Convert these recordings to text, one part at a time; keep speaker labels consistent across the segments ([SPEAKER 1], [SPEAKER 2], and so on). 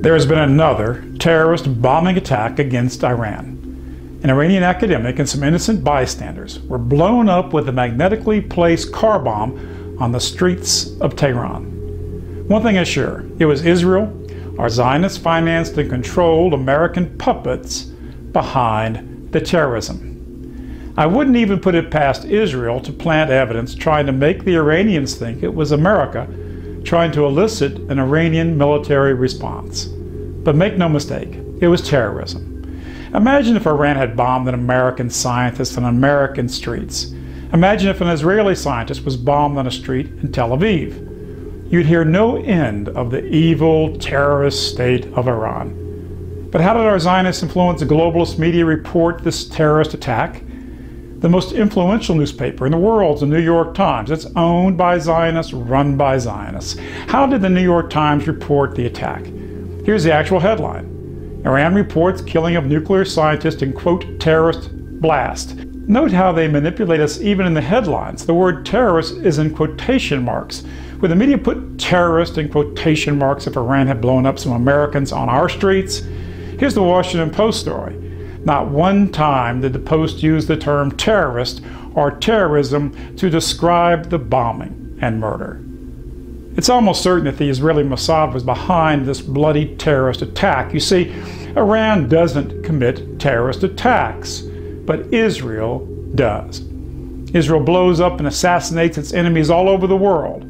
[SPEAKER 1] There has been another terrorist bombing attack against Iran. An Iranian academic and some innocent bystanders were blown up with a magnetically placed car bomb on the streets of Tehran. One thing is sure, it was Israel, our Zionists financed and controlled American puppets behind the terrorism. I wouldn't even put it past Israel to plant evidence trying to make the Iranians think it was America trying to elicit an Iranian military response. But make no mistake, it was terrorism. Imagine if Iran had bombed an American scientist on American streets. Imagine if an Israeli scientist was bombed on a street in Tel Aviv. You'd hear no end of the evil, terrorist state of Iran. But how did our Zionists influence the globalist media report this terrorist attack? The most influential newspaper in the world is the New York Times. It's owned by Zionists, run by Zionists. How did the New York Times report the attack? Here's the actual headline. Iran reports killing of nuclear scientist in, quote, terrorist blast. Note how they manipulate us even in the headlines. The word terrorist is in quotation marks. Would the media put terrorist in quotation marks if Iran had blown up some Americans on our streets? Here's the Washington Post story. Not one time did the Post use the term terrorist or terrorism to describe the bombing and murder. It's almost certain that the Israeli Mossad was behind this bloody terrorist attack. You see, Iran doesn't commit terrorist attacks, but Israel does. Israel blows up and assassinates its enemies all over the world.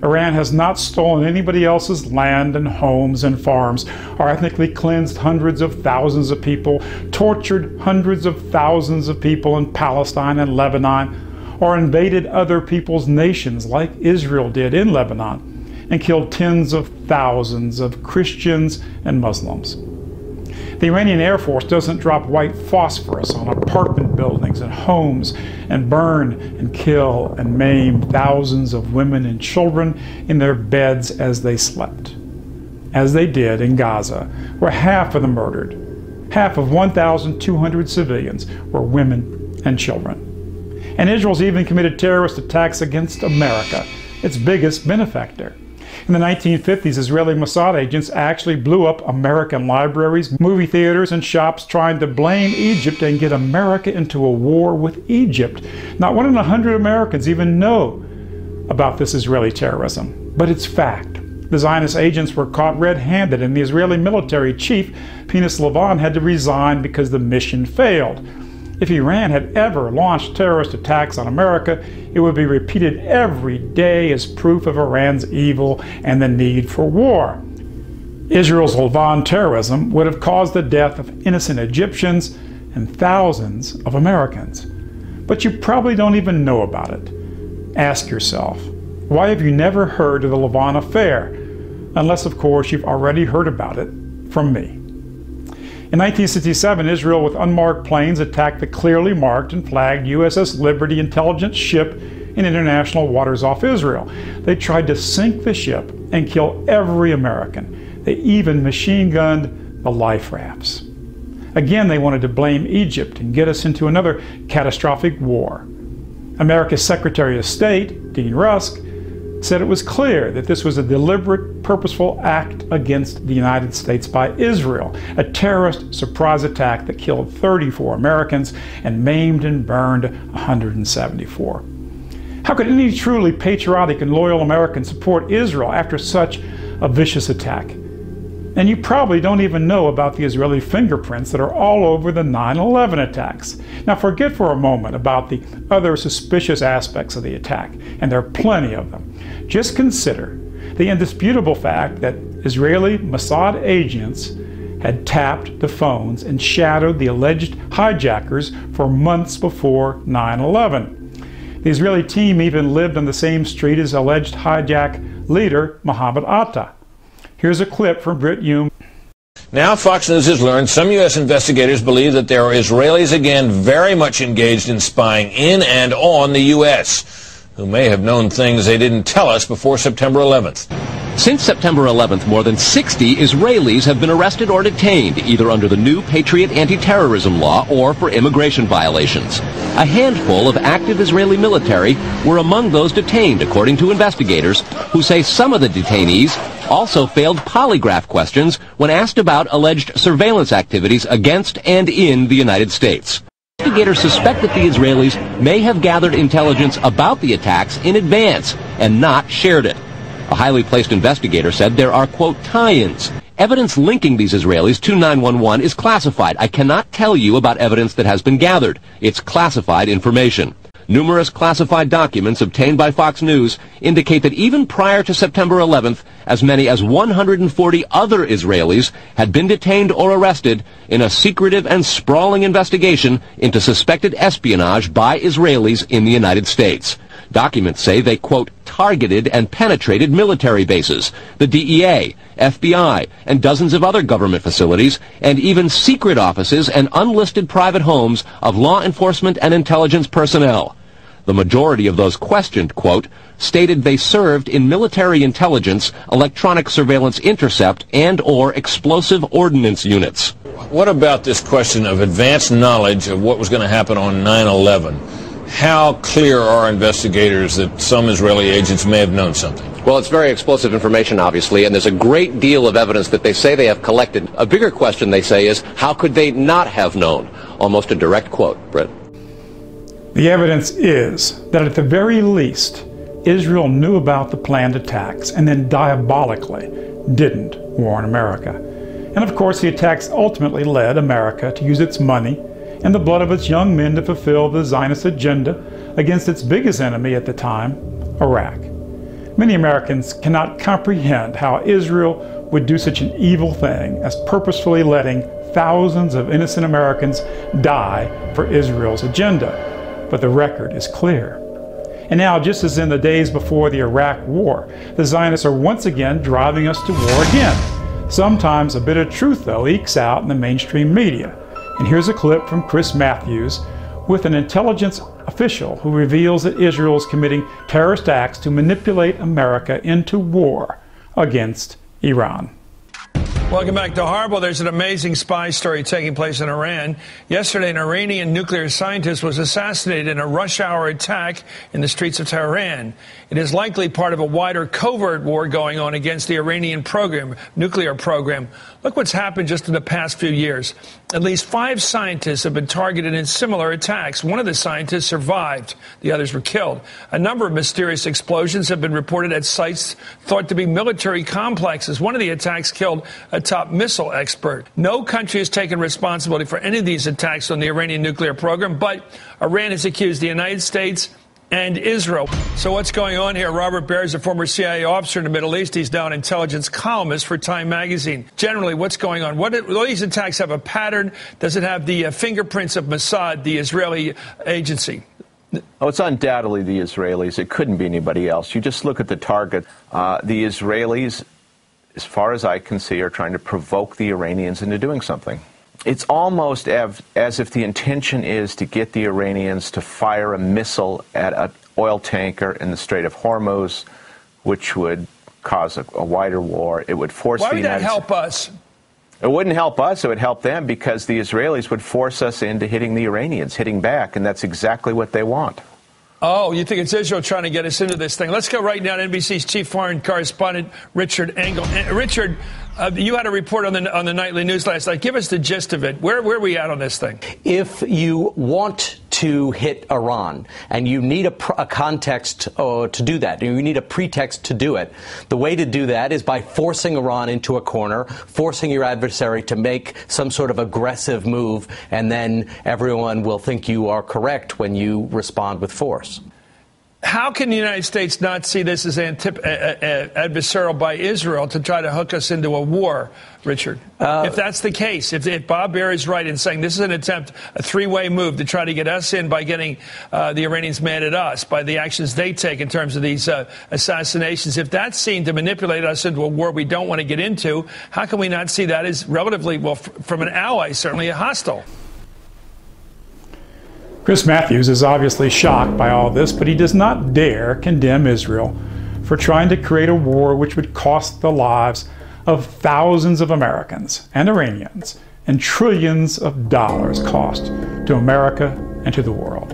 [SPEAKER 1] Iran has not stolen anybody else's land and homes and farms, or ethnically cleansed hundreds of thousands of people, tortured hundreds of thousands of people in Palestine and Lebanon, or invaded other people's nations like Israel did in Lebanon, and killed tens of thousands of Christians and Muslims. The Iranian Air Force doesn't drop white phosphorus on apartment buildings and homes and burn and kill and maim thousands of women and children in their beds as they slept, as they did in Gaza, where half of the murdered, half of 1,200 civilians were women and children. And Israel's even committed terrorist attacks against America, its biggest benefactor. In the 1950s, Israeli Mossad agents actually blew up American libraries, movie theaters, and shops trying to blame Egypt and get America into a war with Egypt. Not 1 in 100 Americans even know about this Israeli terrorism, but it's fact. The Zionist agents were caught red-handed, and the Israeli military chief, Penis Lavon, had to resign because the mission failed. If Iran had ever launched terrorist attacks on America, it would be repeated every day as proof of Iran's evil and the need for war. Israel's Lavon terrorism would have caused the death of innocent Egyptians and thousands of Americans. But you probably don't even know about it. Ask yourself, why have you never heard of the Lavon affair? Unless, of course, you've already heard about it from me. In 1967, Israel with unmarked planes attacked the clearly marked and flagged USS Liberty intelligence ship in international waters off Israel. They tried to sink the ship and kill every American. They even machine-gunned the life rafts. Again, they wanted to blame Egypt and get us into another catastrophic war. America's Secretary of State, Dean Rusk, said it was clear that this was a deliberate, purposeful act against the United States by Israel, a terrorist surprise attack that killed 34 Americans and maimed and burned 174. How could any truly patriotic and loyal American support Israel after such a vicious attack? And you probably don't even know about the Israeli fingerprints that are all over the 9/11 attacks. Now forget for a moment about the other suspicious aspects of the attack, and there are plenty of them. Just consider the indisputable fact that Israeli Mossad agents had tapped the phones and shadowed the alleged hijackers for months before 9/11. The Israeli team even lived on the same street as alleged hijack leader Mohammed Atta. Here's a clip from Britt Hume.
[SPEAKER 2] Now Fox News has learned some U.S. investigators believe that there are Israelis again very much engaged in spying in and on the U.S., who may have known things they didn't tell us before September 11th.
[SPEAKER 3] Since September 11th, more than 60 Israelis have been arrested or detained, either under the new Patriot anti-terrorism law or for immigration violations. A handful of active Israeli military were among those detained, according to investigators, who say some of the detainees also failed polygraph questions when asked about alleged surveillance activities against and in the United States. Investigators suspect that the Israelis may have gathered intelligence about the attacks in advance and not shared it. A highly placed investigator said there are, quote, tie-ins. Evidence linking these Israelis to 911 is classified. I cannot tell you about evidence that has been gathered. It's classified information. Numerous classified documents obtained by Fox News indicate that even prior to September 11th, as many as 140 other Israelis had been detained or arrested in a secretive and sprawling investigation into suspected espionage by Israelis in the United States. Documents say they, quote, targeted and penetrated military bases, the DEA, FBI, and dozens of other government facilities, and even secret offices and unlisted private homes of law enforcement and intelligence personnel. The majority of those questioned, quote, stated they served in military intelligence, electronic surveillance intercept, and or explosive ordnance units.
[SPEAKER 2] What about this question of advanced knowledge of what was going to happen on 9/11? How clear are investigators that some Israeli agents may have known something?
[SPEAKER 4] Well, it's very explosive information, obviously, and there's a great deal of evidence that they say they have collected. A bigger question, they say, is how could they not have known? Almost a direct quote, Britt.
[SPEAKER 1] The evidence is that at the very least, Israel knew about the planned attacks and then diabolically didn't warn America. And of course, the attacks ultimately led America to use its money and the blood of its young men to fulfill the Zionist agenda against its biggest enemy at the time, Iraq. Many Americans cannot comprehend how Israel would do such an evil thing as purposefully letting thousands of innocent Americans die for Israel's agenda. But the record is clear. And now, just as in the days before the Iraq War, the Zionists are once again driving us to war again. Sometimes a bit of truth, though, ekes out in the mainstream media. And here's a clip from Chris Matthews with an intelligence official who reveals that Israel is committing terrorist acts to manipulate America into war against Iran.
[SPEAKER 5] Welcome back to Horrible. There's an amazing spy story taking place in Iran. Yesterday, an Iranian nuclear scientist was assassinated in a rush-hour attack in the streets of Tehran. It is likely part of a wider covert war going on against the Iranian nuclear program. Look what's happened just in the past few years. At least 5 scientists have been targeted in similar attacks. One of the scientists survived. The others were killed. A number of mysterious explosions have been reported at sites thought to be military complexes. One of the attacks killed a top missile expert. No country has taken responsibility for any of these attacks on the Iranian nuclear program, but Iran has accused the United States and Israel. So what's going on here? Robert Baer is a former CIA officer in the Middle East. He's now an intelligence columnist for Time magazine. Generally, what's going on? Will these attacks have a pattern? Does it have the fingerprints of Mossad, the Israeli agency?
[SPEAKER 6] Oh, it's undoubtedly the Israelis. It couldn't be anybody else. You just look at the target. The Israelis, as far as I can see, are trying to provoke the Iranians into doing something. It's almost as if the intention is to get the Iranians to fire a missile at an oil tanker in the Strait of Hormuz, which would cause a wider war. It would force the United States.
[SPEAKER 5] Why would that help us?
[SPEAKER 6] It wouldn't help us. It would help them because the Israelis would force us into hitting the Iranians, hitting back, and that's exactly what they want.
[SPEAKER 5] Oh, you think it's Israel trying to get us into this thing? Let's go right now to NBC's chief foreign correspondent, Richard Engel. Richard, you had a report on the nightly news last night. Give us the gist of it. Where are we at on this thing?
[SPEAKER 7] If you want to hit Iran and you need a context to do that, you need a pretext to do it, the way to do that is by forcing Iran into a corner, forcing your adversary to make some sort of aggressive move, and then everyone will think you are correct when you respond with force.
[SPEAKER 5] How can the United States not see this as adversarial by Israel to try to hook us into a war, Richard? If that's the case, if Bob Baer is right in saying this is an attempt, a three-way move to try to get us in by getting the Iranians mad at us, by the actions they take in terms of these assassinations, if that's seen to manipulate us into a war we don't want to get into, how can we not see that as relatively, well, from an ally, certainly a hostile?
[SPEAKER 1] Chris Matthews is obviously shocked by all this, but he does not dare condemn Israel for trying to create a war which would cost the lives of thousands of Americans and Iranians and trillions of dollars cost to America and to the world.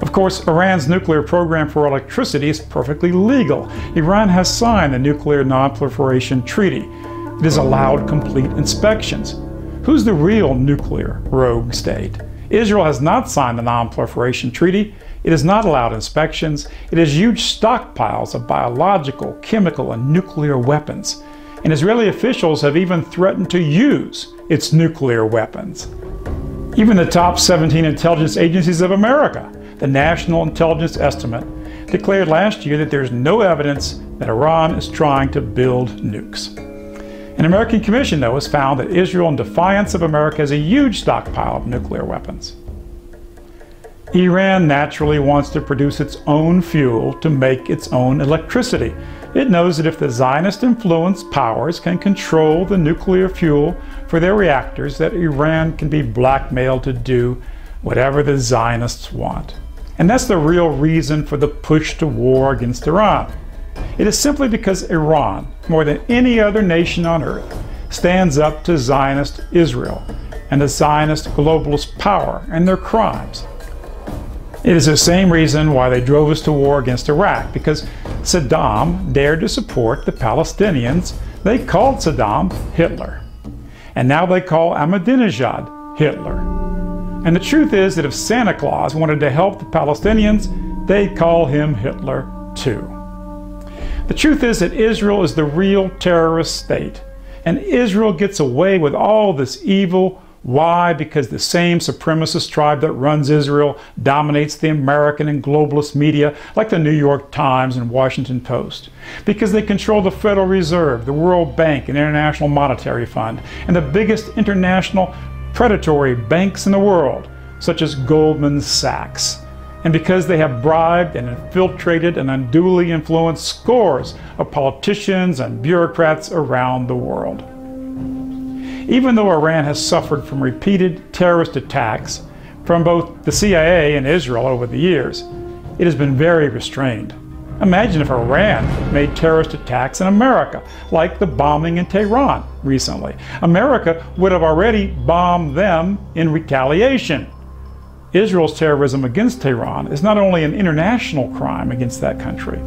[SPEAKER 1] Of course, Iran's nuclear program for electricity is perfectly legal. Iran has signed the Nuclear Non-Proliferation Treaty. It has allowed complete inspections. Who's the real nuclear rogue state? Israel has not signed the Non-Proliferation Treaty. It has not allowed inspections. It has huge stockpiles of biological, chemical, and nuclear weapons. And Israeli officials have even threatened to use its nuclear weapons. Even the top 17 intelligence agencies of America, the National Intelligence Estimate, declared last year that there's no evidence that Iran is trying to build nukes. An American commission, though, has found that Israel, in defiance of America, has a huge stockpile of nuclear weapons. Iran naturally wants to produce its own fuel to make its own electricity. It knows that if the Zionist-influenced powers can control the nuclear fuel for their reactors, that Iran can be blackmailed to do whatever the Zionists want. And that's the real reason for the push to war against Iran. It is simply because Iran, more than any other nation on earth, stands up to Zionist Israel and the Zionist globalist power and their crimes. It is the same reason why they drove us to war against Iraq, because Saddam dared to support the Palestinians. They called Saddam Hitler. And now they call Ahmadinejad Hitler. And the truth is that if Santa Claus wanted to help the Palestinians, they'd call him Hitler too. The truth is that Israel is the real terrorist state, and Israel gets away with all this evil. Why? Because the same supremacist tribe that runs Israel dominates the American and globalist media like the New York Times and Washington Post. Because they control the Federal Reserve, the World Bank and International Monetary Fund, and the biggest international predatory banks in the world, such as Goldman Sachs. And because they have bribed and infiltrated and unduly influenced scores of politicians and bureaucrats around the world. Even though Iran has suffered from repeated terrorist attacks from both the CIA and Israel over the years, it has been very restrained. Imagine if Iran made terrorist attacks in America, like the bombing in Tehran recently. America would have already bombed them in retaliation. Israel's terrorism against Tehran is not only an international crime against that country,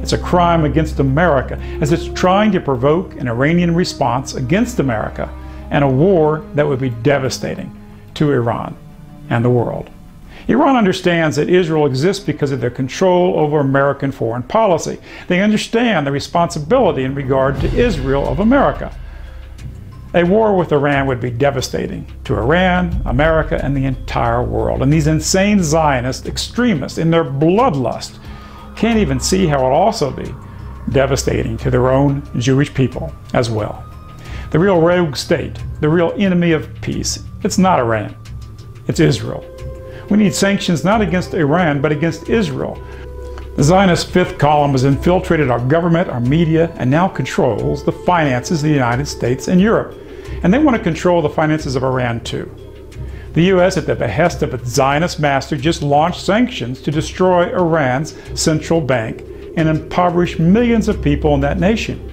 [SPEAKER 1] it's a crime against America, as it's trying to provoke an Iranian response against America and a war that would be devastating to Iran and the world. Iran understands that Israel exists because of their control over American foreign policy. They understand the responsibility in regard to Israel of America. A war with Iran would be devastating to Iran, America, and the entire world. And these insane Zionist extremists, in their bloodlust, can't even see how it will also be devastating to their own Jewish people as well. The real rogue state, the real enemy of peace, it's not Iran, it's Israel. We need sanctions not against Iran, but against Israel. The Zionist fifth column has infiltrated our government, our media, and now controls the finances of the United States and Europe. And they want to control the finances of Iran too. The U.S., at the behest of its Zionist master, just launched sanctions to destroy Iran's central bank and impoverish millions of people in that nation.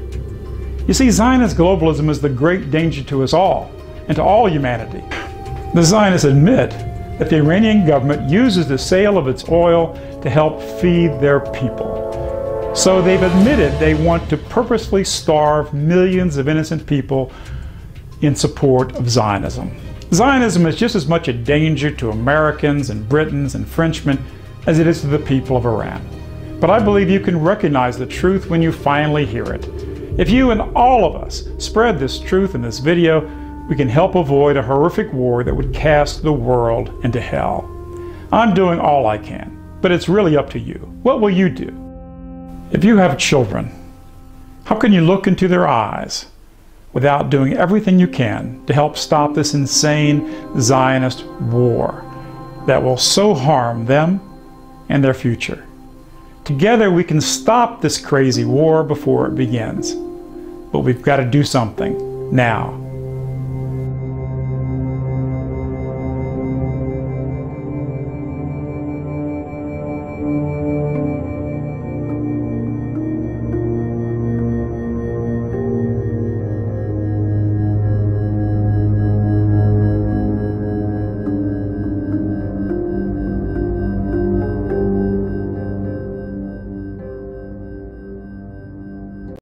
[SPEAKER 1] You see, Zionist globalism is the great danger to us all and to all humanity. The Zionists admit that the Iranian government uses the sale of its oil to help feed their people. So they've admitted they want to purposely starve millions of innocent people in support of Zionism. Zionism is just as much a danger to Americans and Britons and Frenchmen as it is to the people of Iran. But I believe you can recognize the truth when you finally hear it. If you and all of us spread this truth in this video, we can help avoid a horrific war that would cast the world into hell. I'm doing all I can, but it's really up to you. What will you do? If you have children, how can you look into their eyes without doing everything you can to help stop this insane Zionist war that will so harm them and their future? Together we can stop this crazy war before it begins. But we've got to do something now.